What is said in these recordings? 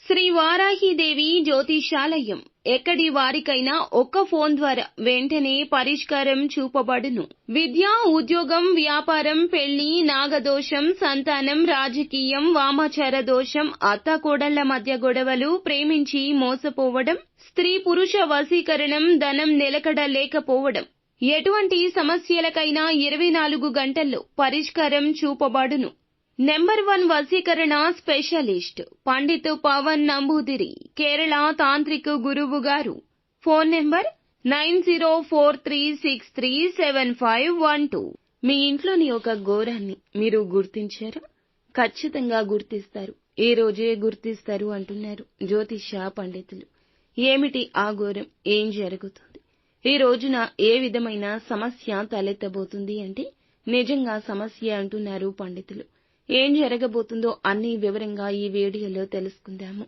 శ్రీ వారాహిదేవి జ్యోతిషాలయం ఎక్కడి వారికైనా ఒక్క ఫోన్ ద్వారా వెంటనే పరిష్కారం చూపబడును. విద్య, ఉద్యోగం, వ్యాపారం, పెళ్లి, నాగదోషం, సంతానం, రాజకీయం, వామాచార దోషం, అత్తాకోడళ్ల మధ్య గొడవలు, ప్రేమించి మోసపోవడం, స్త్రీ పురుష వశీకరణం, ధనం నిలకడ లేకపోవడం, ఎటువంటి సమస్యలకైనా 24 గంటల్లో పరిష్కారం చూపబడును. నెంబర్ 1 వశీకరణ స్పెషలిస్ట్ పండిత్ పవన్ నంబూదిరి, కేరళ తాంత్రిక గురువు గారు. Phone number 9043637512. మీ ఇంట్లోని ఒక ఘోరాన్ని మీరు గుర్తించారా? ఖచ్చితంగా గుర్తిస్తారు. ఈ రోజే గుర్తిస్తారు అంటున్నారు జ్యోతిష పండితులు. ఏమిటి ఆ ఘోరం? ఏం జరుగుతుంది? ఈ రోజున ఏ విధమైన సమస్య తలెత్తబోతుంది అంటే నిజంగా సమస్య అంటున్నారు పండితులు. ఏం జరగబోతుందో అన్ని వివరంగా ఈ వీడియోలో తెలుసుకుందాము.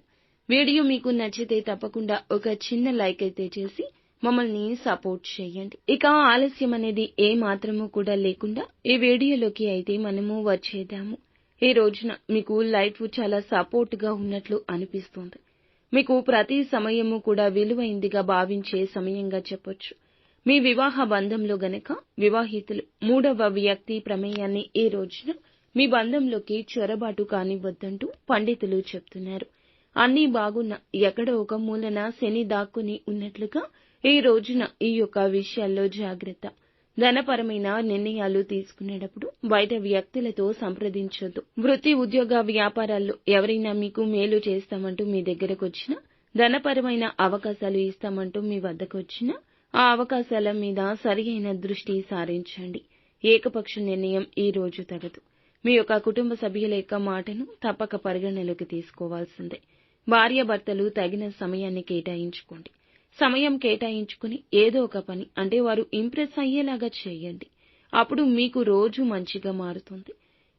వీడియో మీకు నచ్చితే తప్పకుండా ఒక చిన్న లైక్ అయితే చేసి మమ్మల్ని సపోర్ట్ చేయండి. ఇక ఆలస్యం అనేది ఏ మాత్రము కూడా లేకుండా ఈ వీడియోలోకి అయితే మనము వచ్చేద్దాము. ఈ రోజున మీకు లైఫ్ చాలా సపోర్ట్ గా ఉన్నట్లు అనిపిస్తుంది. మీకు ప్రతి సమయము కూడా విలువైందిగా భావించే సమయంగా చెప్పొచ్చు. మీ వివాహ బంధంలో గనక వివాహితులు మూడవ వ్యక్తి ప్రమేయాన్ని ఈ రోజున మీ బంధంలోకి చొరబాటు కానివ్వద్దంటూ పండితులు చెప్తున్నారు. అన్నీ బాగున్నా ఎక్కడో ఒక మూలన శని దాక్కుని ఉన్నట్లుగా ఈ రోజున ఈ యొక్క విషయాల్లో జాగ్రత్త. ధనపరమైన నిర్ణయాలు తీసుకునేటప్పుడు బయట వ్యక్తులతో సంప్రదించొద్దు. వృత్తి, ఉద్యోగ, వ్యాపారాల్లో ఎవరైనా మీకు మేలు చేస్తామంటూ మీ దగ్గరకు వచ్చినా, ధనపరమైన అవకాశాలు ఇస్తామంటూ మీ వద్దకు వచ్చినా ఆ అవకాశాల మీద సరియైన దృష్టి సారించండి. ఏకపక్ష నిర్ణయం ఈ రోజు తగదు. మీ యొక్క కుటుంబ సభ్యుల యొక్క మాటను తప్పక పరిగణలోకి తీసుకోవాల్సిందే. భార్యాభర్తలు తగిన సమయాన్ని కేటాయించుకోండి. సమయం కేటాయించుకుని ఏదో ఒక పని అంటే వారు ఇంప్రెస్ అయ్యేలాగా చేయండి. అప్పుడు మీకు రోజు మంచిగా మారుతుంది.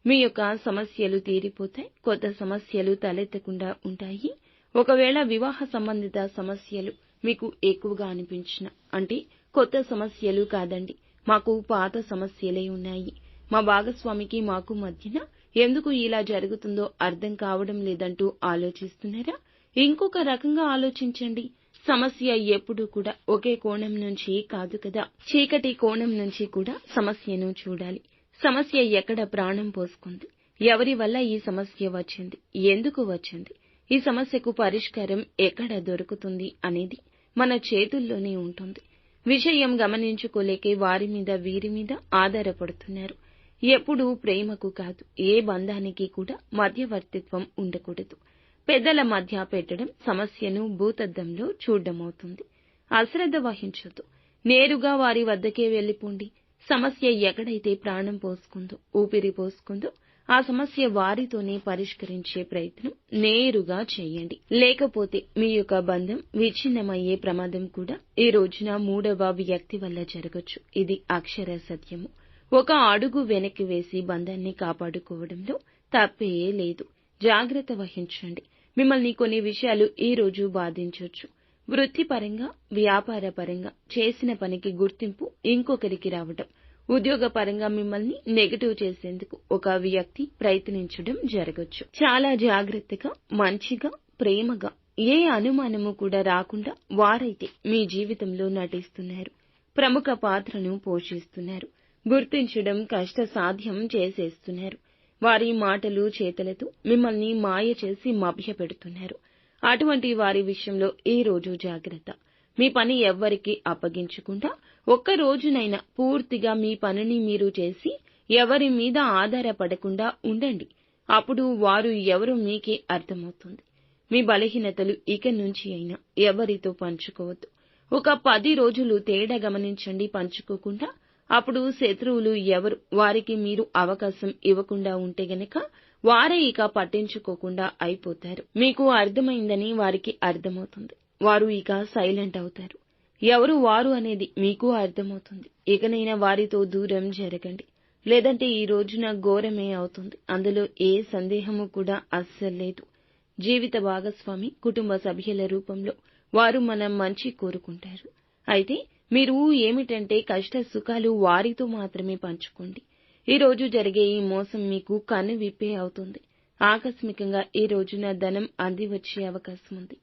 మీ యొక్క సమస్యలు తీరిపోతాయి. కొత్త సమస్యలు తలెత్తకుండా ఉంటాయి. ఒకవేళ వివాహ సంబంధిత సమస్యలు మీకు ఎక్కువగా అనిపించిన అంటే కొత్త సమస్యలు కాదండి, మాకు పాత సమస్యలే ఉన్నాయి, మా భాగస్వామికి మాకు మధ్యన ఎందుకు ఇలా జరుగుతుందో అర్థం కావడం లేదంటూ ఆలోచిస్తున్నారా? ఇంకొక రకంగా ఆలోచించండి. సమస్య ఎప్పుడూ కూడా ఒకే కోణం నుంచి కాదు కదా, చీకటి కోణం నుంచి కూడా సమస్యను చూడాలి. సమస్య ఎక్కడ ప్రాణం పోసుకుంది, ఎవరి వల్ల ఈ సమస్య వచ్చింది, ఎందుకు వచ్చింది, ఈ సమస్యకు పరిష్కారం ఎక్కడ దొరుకుతుంది అనేది మన చేతుల్లోనే ఉంటుంది. విషయం గమనించుకోలేకే వారి మీద వీరి మీద ఆధారపడుతున్నారు. ఎప్పుడూ ప్రేమకు కాదు, ఏ బంధానికి కూడా మధ్యవర్తిత్వం ఉండకూడదు. పెద్దల మధ్య పెట్టడం సమస్యను భూతద్దంలో చూడ్డమవుతుంది. అశ్రద్ధ వహించొద్దు. నేరుగా వారి వద్దకే వెళ్లిపోండి. సమస్య ఎక్కడైతే ప్రాణం పోసుకుందో, ఊపిరి పోసుకుందో ఆ సమస్య వారితోనే పరిష్కరించే ప్రయత్నం నేరుగా చేయండి. లేకపోతే మీ యొక్క బంధం విచ్ఛిన్నమయ్యే ప్రమాదం కూడా ఈ రోజున మూడవ వ్యక్తి వల్ల జరగొచ్చు. ఇది అక్షర సత్యము. ఒక అడుగు వెనక్కి వేసి బంధాన్ని కాపాడుకోవడంలో తప్పే లేదు. జాగ్రత్త వహించండి. మిమ్మల్ని కొన్ని విషయాలు ఈ రోజు బాధించొచ్చు. వృత్తిపరంగా, వ్యాపార పరంగా చేసిన పనికి గుర్తింపు ఇంకొకరికి రావడం, ఉద్యోగపరంగా మిమ్మల్ని నెగటివ్ చేసేందుకు ఒక వ్యక్తి ప్రయత్నించడం జరగొచ్చు. చాలా జాగ్రత్తగా, మంచిగా, ప్రేమగా, ఏ అనుమానము కూడా రాకుండా వారైతే మీ జీవితంలో నటిస్తున్నారు. ప్రముఖ పాత్రను పోషిస్తున్నారు. గుర్తించడం కష్టసాధ్యం చేసేస్తున్నారు. వారి మాటలు, చేతలతో మిమ్మల్ని మాయ చేసి మభ్యపెడుతున్నారు. అటువంటి వారి విషయంలో ఈ రోజు జాగ్రత్త. మీ పని ఎవ్వరికీ అప్పగించకుండా ఒక్క రోజునైనా పూర్తిగా మీ పనిని మీరు చేసి ఎవరి మీద ఆధారపడకుండా ఉండండి. అప్పుడు వారు ఎవరో మీకే అర్థమవుతుంది. మీ బలహీనతలు ఇక నుంచి అయినా ఎవరితో పంచుకోవద్దు. ఒక 10 రోజులు తేడా గమనించండి పంచుకోకుండా. అప్పుడు శత్రువులు ఎవరు, వారికి మీరు అవకాశం ఇవ్వకుండా ఉంటే గనక వారే ఇక పట్టించుకోకుండా అయిపోతారు. మీకు అర్థమైందని వారికి అర్థమవుతుంది. వారు ఇక సైలెంట్ అవుతారు. ఎవరు వారు అనేది మీకు అర్థమవుతుంది. ఇకనైనా వారితో దూరం జరగండి. లేదంటే ఈ రోజున ఘోరమే అవుతుంది. అందులో ఏ సందేహము కూడా అస్సలు లేదు. జీవిత భాగస్వామి, కుటుంబ సభ్యుల రూపంలో వారు మన మంచి కోరుకుంటారు. అయితే మీరు ఏమిటంటే కష్ట సుఖాలు వారితో మాత్రమే పంచుకోండి. ఈ రోజు జరిగే ఈ మోసం మీకు కనువిప్పే అవుతుంది. ఆకస్మికంగా ఈ రోజున ధనం అంది వచ్చే అవకాశం ఉంది.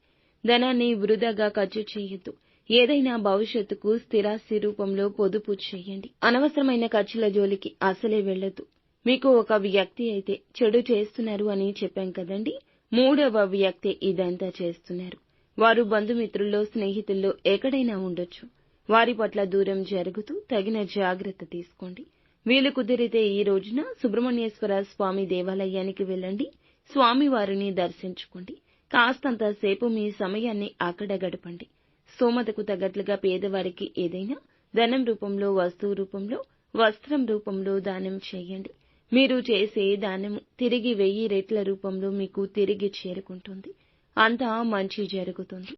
ధనాన్ని వృధాగా ఖర్చు చేయొద్దు. ఏదైనా భవిష్యత్తుకు స్థిరాస్తి రూపంలో పొదుపు చేయండి. అనవసరమైన ఖర్చుల జోలికి అసలే వెళ్ళొద్దు. మీకు ఒక వ్యక్తి అయితే చెడు చేస్తున్నారు అని చెప్పాం కదండి. మూడవ వ్యక్తి ఇదంతా చేస్తున్నారు. వారు బంధుమిత్రుల్లో, స్నేహితుల్లో ఎక్కడైనా ఉండొచ్చు. వారి పట్ల దూరం జరుగుతూ తగిన జాగ్రత్త తీసుకోండి. వీలు కుదిరితే ఈ రోజున సుబ్రహ్మణ్యేశ్వర స్వామి దేవాలయానికి వెళ్ళండి. స్వామివారిని దర్శించుకోండి. కాస్తంత సేపు మీ సమయాన్ని అక్కడ గడపండి. స్తోమతకు తగ్గట్లుగా పేదవారికి ఏదైనా ధనం రూపంలో, వస్తువు రూపంలో, వస్త్రం రూపంలో దానం చేయండి. మీరు చేసే దానము తిరిగి 1000 రెట్ల రూపంలో మీకు తిరిగి చేరుకుంటుంది. అంతా మంచి జరుగుతుంది.